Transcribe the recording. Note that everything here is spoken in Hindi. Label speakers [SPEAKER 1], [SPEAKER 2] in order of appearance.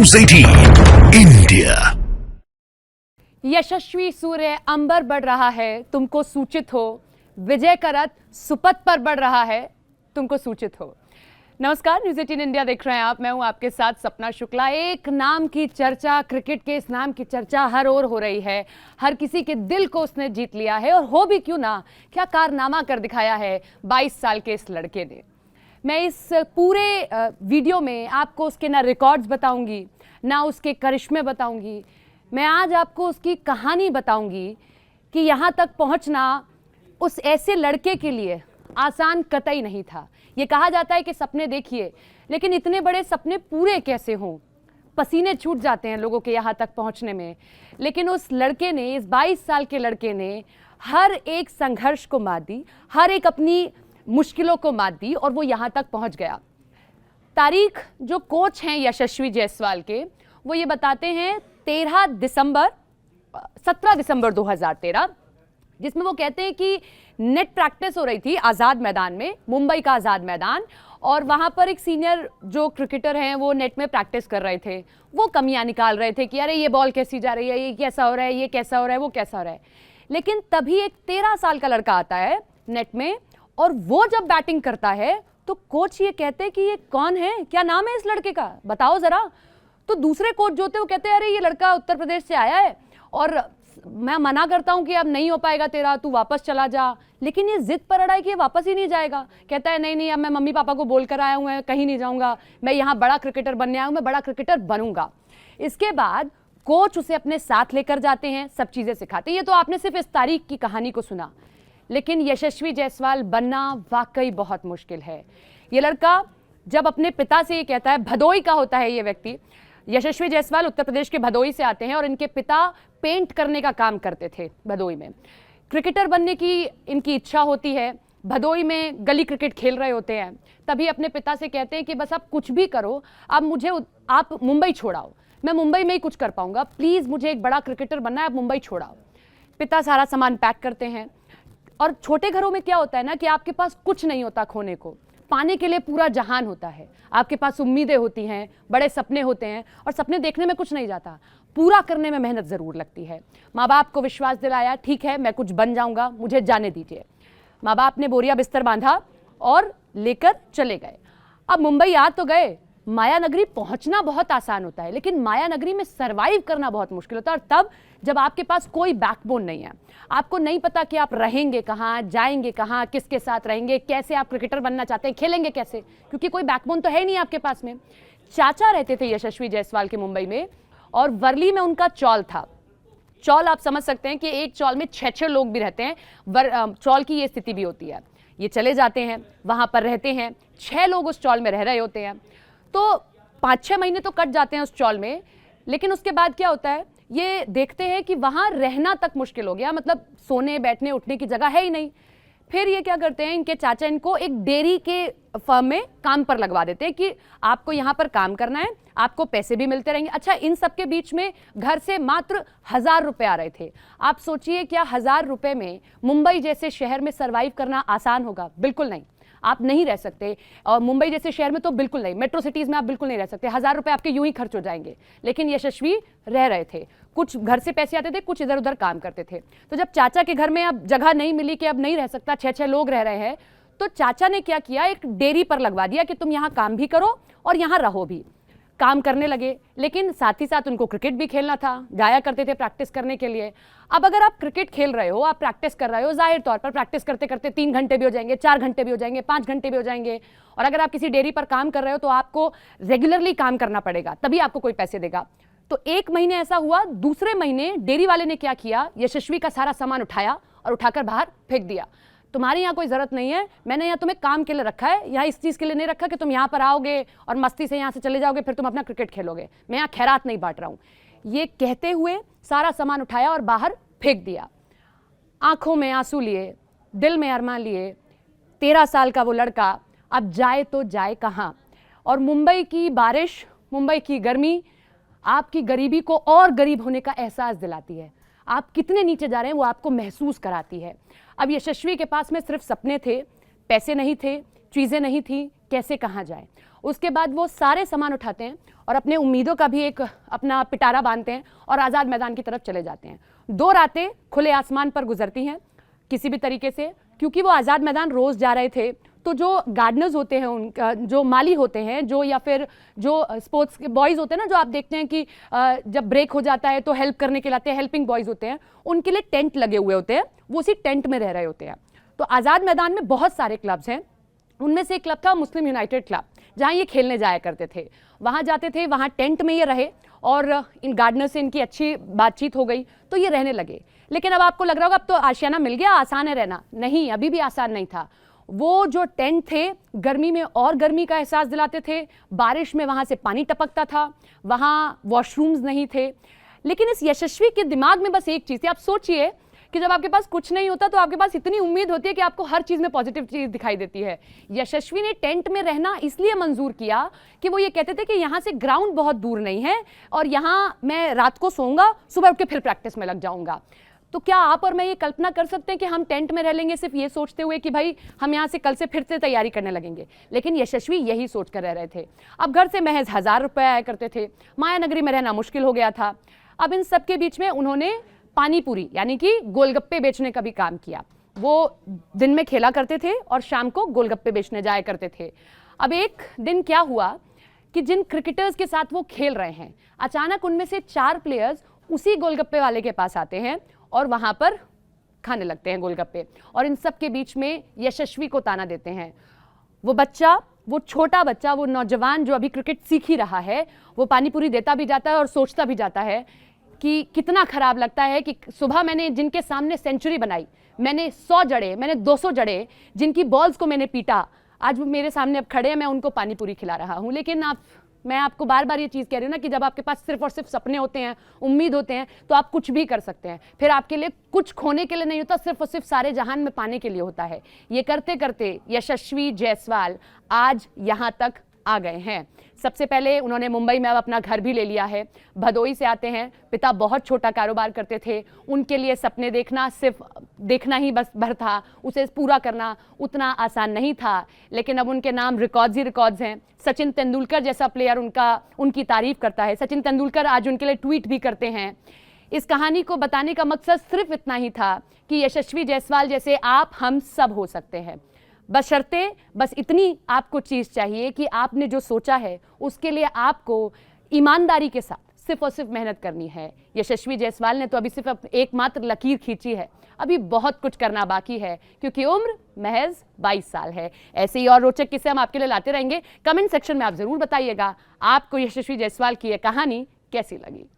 [SPEAKER 1] News 18 India।
[SPEAKER 2] यशस्वी सूर्य अंबर बढ़ रहा है, तुमको सूचित हो। विजय का रथ सुपथ पर बढ़ रहा है, तुमको सूचित हो। नमस्कार, न्यूज़ 18 इंडिया देख रहे हैं आप। मैं हूं आपके साथ सपना शुक्ला। एक नाम की चर्चा, क्रिकेट के इस नाम की चर्चा हर ओर हो रही है। हर किसी के दिल को उसने जीत लिया है, और हो भी क्यों ना, क्या कारनामा कर दिखाया है 22 साल के इस लड़के ने। मैं इस पूरे वीडियो में आपको उसके ना रिकॉर्ड्स बताऊंगी, ना उसके करिश्मे बताऊंगी। मैं आज आपको उसकी कहानी बताऊंगी कि यहाँ तक पहुँचना उस ऐसे लड़के के लिए आसान कतई नहीं था। ये कहा जाता है कि सपने देखिए, लेकिन इतने बड़े सपने पूरे कैसे हों। पसीने छूट जाते हैं लोगों के यहाँ तक पहुँचने में। लेकिन उस लड़के ने, इस 22 साल के लड़के ने हर एक संघर्ष को मात दी, हर एक अपनी मुश्किलों को मात दी, और वो यहाँ तक पहुँच गया। तारीख जो कोच हैं यशस्वी जायसवाल के, वो ये बताते हैं 17 दिसंबर 2013, जिसमें वो कहते हैं कि नेट प्रैक्टिस हो रही थी आज़ाद मैदान में, मुंबई का आज़ाद मैदान, और वहाँ पर एक सीनियर जो क्रिकेटर हैं वो नेट में प्रैक्टिस कर रहे थे। वो कमियां निकाल रहे थे कि अरे ये बॉल कैसी जा रही है, ये कैसा हो रहा है, ये कैसा हो रहा है, वो कैसा हो रहा है। लेकिन तभी एक 13 साल का लड़का आता है नेट में, और वो जब बैटिंग करता है तो कोच ये कहते हैं कि ये कौन है, क्या नाम है इस लड़के का, बताओ ज़रा। तो दूसरे कोच जो थे वो कहते हैं अरे ये लड़का उत्तर प्रदेश से आया है, और मैं मना करता हूं कि अब नहीं हो पाएगा तेरा, तू वापस चला जा। लेकिन ये जिद पर अड़ा है कि ये वापस ही नहीं जाएगा। कहता है नहीं नहीं, अब मैं मम्मी पापा को बोल कर आया हूं, मैं कहीं नहीं जाऊंगा, मैं यहाँ बड़ा क्रिकेटर बनने आया हूं, मैं बड़ा क्रिकेटर बनूंगा। इसके बाद कोच उसे अपने साथ लेकर जाते हैं, सब चीज़ें सिखाते हैं। ये तो आपने सिर्फ इस तारीख की कहानी को सुना, लेकिन यशस्वी जायसवाल बनना वाकई बहुत मुश्किल है। ये लड़का जब अपने पिता से ये कहता है, भदोई का होता है ये व्यक्ति, यशस्वी जायसवाल उत्तर प्रदेश के भदोई से आते हैं, और इनके पिता पेंट करने का काम करते थे भदोई में। क्रिकेटर बनने की इनकी इच्छा होती है, भदोई में गली क्रिकेट खेल रहे होते हैं, तभी अपने पिता से कहते हैं कि बस आप कुछ भी करो, अब मुझे आप मुंबई छोड़ाओ, मैं मुंबई में ही कुछ कर पाऊंगा, प्लीज़ मुझे एक बड़ा क्रिकेटर बनना है, आप मुंबई छोड़ाओ। पिता सारा सामान पैक करते हैं। और छोटे घरों में क्या होता है ना कि आपके पास कुछ नहीं होता खोने को, पाने के लिए पूरा जहान होता है। आपके पास उम्मीदें होती हैं, बड़े सपने होते हैं, और सपने देखने में कुछ नहीं जाता, पूरा करने में मेहनत ज़रूर लगती है। माँ बाप को विश्वास दिलाया, ठीक है मैं कुछ बन जाऊँगा, मुझे जाने दीजिए। माँ बाप ने बोरिया बिस्तर बांधा और लेकर चले गए। अब मुंबई आ तो गए, माया नगरी पहुंचना बहुत आसान होता है, लेकिन माया नगरी में सरवाइव करना बहुत मुश्किल होता है। और तब जब आपके पास कोई बैकबोन नहीं है, आपको नहीं पता कि आप रहेंगे कहाँ, जाएंगे कहाँ, किसके साथ रहेंगे, कैसे आप क्रिकेटर बनना चाहते हैं, खेलेंगे कैसे, क्योंकि कोई बैकबोन तो है ही नहीं आपके पास में। चाचा रहते थे यशस्वी जायसवाल के मुंबई में, और वर्ली में उनका चौल था। चौल आप समझ सकते हैं कि एक चौल में 6-6 लोग भी रहते हैं। चौल की ये स्थिति भी होती है। ये चले जाते हैं, वहाँ पर रहते हैं, 6 लोग उस चौल में रह रहे होते हैं। तो 5-6 महीने तो कट जाते हैं उस चौल में, लेकिन उसके बाद क्या होता है, ये देखते हैं कि वहाँ रहना तक मुश्किल हो गया, मतलब सोने बैठने उठने की जगह है ही नहीं। फिर ये क्या करते हैं, इनके चाचा इनको एक डेयरी के फर्म में काम पर लगवा देते हैं कि आपको यहाँ पर काम करना है, आपको पैसे भी मिलते रहेंगे। अच्छा, इन सब के बीच में घर से मात्र 1000 रुपये आ रहे थे। आप सोचिए क्या 1000 रुपये में मुंबई जैसे शहर में सर्वाइव करना आसान होगा? बिल्कुल नहीं, आप नहीं रह सकते। और मुंबई जैसे शहर में तो बिल्कुल नहीं, मेट्रो सिटीज़ में आप बिल्कुल नहीं रह सकते। 1000 रुपये आपके यूं ही खर्च हो जाएंगे। लेकिन यशस्वी रह रहे थे, कुछ घर से पैसे आते थे, कुछ इधर उधर काम करते थे। तो जब चाचा के घर में अब जगह नहीं मिली कि अब नहीं रह सकता, 6-6 लोग रह रहे हैं, तो चाचा ने क्या किया, एक डेयरी पर लगवा दिया कि तुम यहाँ काम भी करो और यहाँ रहो भी। काम करने लगे, लेकिन साथ ही साथ उनको क्रिकेट भी खेलना था, जाया करते थे प्रैक्टिस करने के लिए। अब अगर आप क्रिकेट खेल रहे हो, आप प्रैक्टिस कर रहे हो, जाहिर तौर पर प्रैक्टिस करते करते 3 घंटे भी हो जाएंगे, 4 घंटे भी हो जाएंगे, 5 घंटे भी हो जाएंगे। और अगर आप किसी डेयरी पर काम कर रहे हो तो आपको रेगुलरली काम करना पड़ेगा, तभी आपको कोई पैसे देगा। तो 1 महीने ऐसा हुआ। दूसरे महीने डेयरी वाले ने क्या किया, यशस्वी का सारा सामान उठाया और उठाकर बाहर फेंक दिया। तुम्हारी यहाँ कोई ज़रूरत नहीं है, मैंने यहाँ तुम्हें काम के लिए रखा है, यहाँ इस चीज़ के लिए नहीं रखा कि तुम यहाँ पर आओगे और मस्ती से यहाँ से चले जाओगे, फिर तुम अपना क्रिकेट खेलोगे। मैं यहाँ खैरात नहीं बांट रहा हूँ। ये कहते हुए सारा सामान उठाया और बाहर फेंक दिया। आंखों में आंसू लिए, दिल में अरमान लिए, 13 साल का वो लड़का अब जाए तो जाए कहाँ। और मुंबई की बारिश, मुंबई की गर्मी आपकी गरीबी को और गरीब होने का एहसास दिलाती है। आप कितने नीचे जा रहे हैं वो आपको महसूस कराती है। अब यशस्वी के पास में सिर्फ सपने थे, पैसे नहीं थे, चीज़ें नहीं थी, कैसे कहाँ जाए। उसके बाद वो सारे सामान उठाते हैं और अपने उम्मीदों का भी एक अपना पिटारा बांधते हैं और आज़ाद मैदान की तरफ चले जाते हैं। 2 रातें खुले आसमान पर गुजरती हैं किसी भी तरीके से, क्योंकि वो आज़ाद मैदान रोज़ जा रहे थे। तो जो गार्डनर्स होते हैं, उनका जो माली होते हैं, जो या फिर जो स्पोर्ट्स के बॉयज़ होते हैं ना, जो आप देखते हैं कि जब ब्रेक हो जाता है तो हेल्प करने के लिए आते हैं, हेल्पिंग बॉयज़ होते हैं, उनके लिए टेंट लगे हुए होते हैं, वो उसी टेंट में रह रहे होते हैं। तो आज़ाद मैदान में बहुत सारे क्लब्स हैं, उनमें से एक क्लब था मुस्लिम यूनाइटेड क्लब, जहाँ ये खेलने जाया करते थे। वहाँ जाते थे, वहाँ टेंट में ये रहे और इन गार्डनर से इनकी अच्छी बातचीत हो गई तो ये रहने लगे। लेकिन अब आपको लग रहा होगा अब तो आशियाना मिल गया, आसान है रहना। नहीं, अभी भी आसान नहीं था। वो जो टेंट थे गर्मी में और गर्मी का एहसास दिलाते थे, बारिश में वहाँ से पानी टपकता था, वहाँ वॉशरूम्स नहीं थे। लेकिन इस यशस्वी के दिमाग में बस एक चीज़ थी। आप सोचिए कि जब आपके पास कुछ नहीं होता तो आपके पास इतनी उम्मीद होती है कि आपको हर चीज़ में पॉजिटिव चीज़ दिखाई देती है। यशस्वी ने टेंट में रहना इसलिए मंजूर किया कि वो ये कहते थे कि यहाँ से ग्राउंड बहुत दूर नहीं है और यहाँ मैं रात को सोऊंगा, सुबह उठ के फिर प्रैक्टिस में लग जाऊंगा। तो क्या आप और मैं ये कल्पना कर सकते हैं कि हम टेंट में रह लेंगे सिर्फ ये सोचते हुए कि भाई हम यहाँ से कल से फिर से तैयारी करने लगेंगे? लेकिन यशस्वी यही सोच कर रह रहे थे। अब घर से महज 1000 रुपये आया करते थे, माया नगरी में रहना मुश्किल हो गया था। अब इन सब के बीच में उन्होंने पानी पूरी यानी कि गोलगप्पे बेचने का भी काम किया। वो दिन में खेला करते थे और शाम को गोलगप्पे बेचने जाया करते थे। अब एक दिन क्या हुआ कि जिन क्रिकेटर्स के साथ वो खेल रहे हैं, अचानक उनमें से 4 प्लेयर्स उसी गोलगप्पे वाले के पास आते हैं और वहाँ पर खाने लगते हैं गोलगप्पे, और इन सब के बीच में यशस्वी को ताना देते हैं। वो बच्चा, वो छोटा बच्चा, वो नौजवान जो अभी क्रिकेट सीख ही रहा है, वो पानी पूरी देता भी जाता है और सोचता भी जाता है कि कितना खराब लगता है कि सुबह मैंने जिनके सामने सेंचुरी बनाई, मैंने 100 जड़े, मैंने 200 जड़े, जिनकी बॉल्स को मैंने पीटा, आज वो मेरे सामने अब खड़े हैं, मैं उनको पानी पूरी खिला रहा हूँ। लेकिन मैं आपको बार बार ये चीज़ कह रही हूँ ना कि जब आपके पास सिर्फ और सिर्फ सपने होते हैं, उम्मीद होते हैं, तो आप कुछ भी कर सकते हैं। फिर आपके लिए कुछ खोने के लिए नहीं होता, सिर्फ और सिर्फ सारे जहान में पाने के लिए होता है। ये करते करते यशस्वी जायसवाल आज यहाँ तक आ गए हैं। सबसे पहले उन्होंने मुंबई में अब अपना घर भी ले लिया है। भदोई से आते हैं, पिता बहुत छोटा कारोबार करते थे, उनके लिए सपने देखना सिर्फ देखना ही बस भर था, उसे पूरा करना उतना आसान नहीं था। लेकिन अब उनके नाम रिकॉर्ड्स ही रिकॉर्ड्स हैं। सचिन तेंदुलकर जैसा प्लेयर उनकी तारीफ करता है। सचिन तेंदुलकर आज उनके लिए ट्वीट भी करते हैं। इस कहानी को बताने का मकसद सिर्फ इतना ही था कि यशस्वी जायसवाल जैसे आप हम सब हो सकते हैं, बशर्ते बस इतनी आपको चीज़ चाहिए कि आपने जो सोचा है उसके लिए आपको ईमानदारी के साथ सिर्फ और सिर्फ मेहनत करनी है। यशस्वी जायसवाल ने तो अभी सिर्फ एकमात्र लकीर खींची है, अभी बहुत कुछ करना बाकी है क्योंकि उम्र महज 22 साल है। ऐसे ही और रोचक किस्से हम आपके लिए लाते रहेंगे। कमेंट सेक्शन में आप ज़रूर बताइएगा आपको यशस्वी जायसवाल की यह कहानी कैसी लगी।